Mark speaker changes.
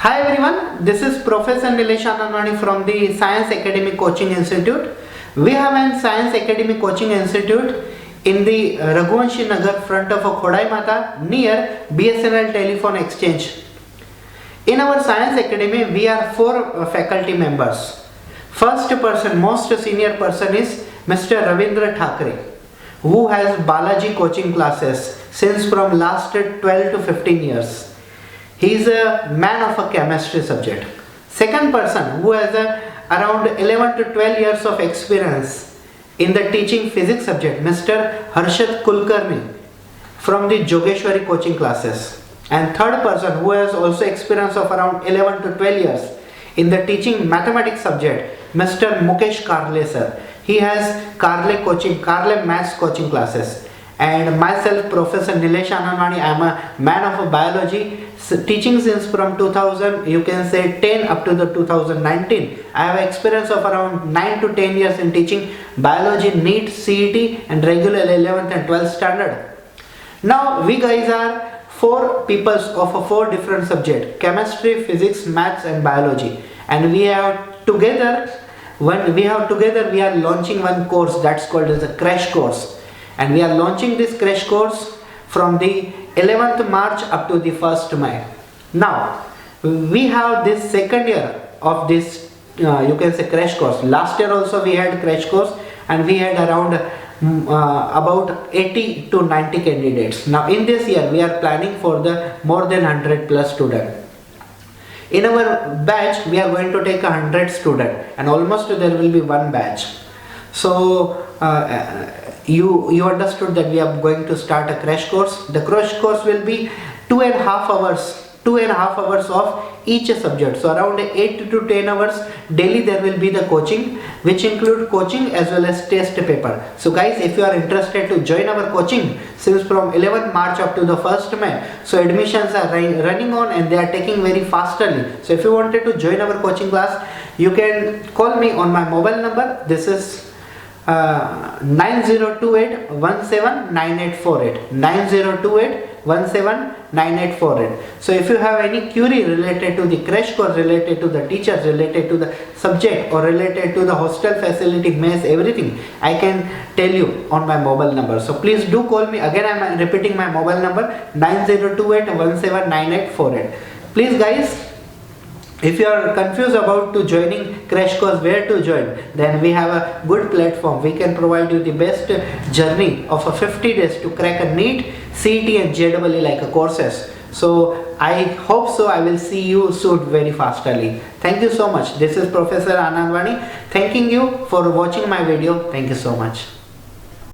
Speaker 1: Hi everyone, this is Professor ANANDWANI from the Science Academy Coaching Institute. We have a Science Academy Coaching Institute in the Raghuvanshi Nagar front of Khodai Mata near BSNL Telephone Exchange. In our Science Academy, we are 4 faculty members. First person, most senior person is Mr. Ravindra Thakre, who has Balaji coaching classes since from last 12 to 15 years. He is a man of a chemistry subject. Second person who has around 11 to 12 years of experience in the teaching physics subject, Mr. Harshad Kulkarni from the Jogeshwari coaching classes. And third person who has also experience of around 11 to 12 years in the teaching mathematics subject, Mr. Mukesh Karle sir. He has Karle maths coaching classes. And myself, Professor ANANDWANI, I am a man of biology, teaching since from 2000, you can say 10 up to the 2019. I have experience of around 9 to 10 years in teaching biology, Neet, CET and regular 11th and 12th standard. Now we guys are 4 people of 4 different subjects: chemistry, physics, maths and biology. And we have together, we are launching one course that's called as a crash course. And we are launching this crash course from the 11th March up to the 1st May. Now, we have this second year of this, you can say, crash course. Last year also we had crash course and we had around about 80 to 90 candidates. Now, in this year we are planning for the more than 100 plus students. In our batch, we are going to take 100 students and almost there will be one batch. So, you understood that we are going to start a crash course. The crash course will be 2.5 hours of each subject. So around 8 to 10 hours daily there will be the coaching, which include coaching as well as test paper. So guys, if you are interested to join our coaching since from 11th March up to the 1st May, so admissions are running on and they are taking very fastly. So if you wanted to join our coaching class, you can call me on my mobile number. This is 9028 179848 9028 179848. So if you have any query related to the crash course, related to the teachers, related to the subject or related to the hostel facility, mess, everything, I can tell you on my mobile number. So please do call me. Again, I am repeating my mobile number 9028 179848. Please guys, if you are confused about to joining crash course, where to join, then we have a good platform. We can provide you the best journey of a 50 days to crack a Neet, CET and JEE like a courses. So I hope so. I will see you soon very fastly. Thank you so much. This is Professor ANANDWANI. Thanking you for watching my video. Thank you so much.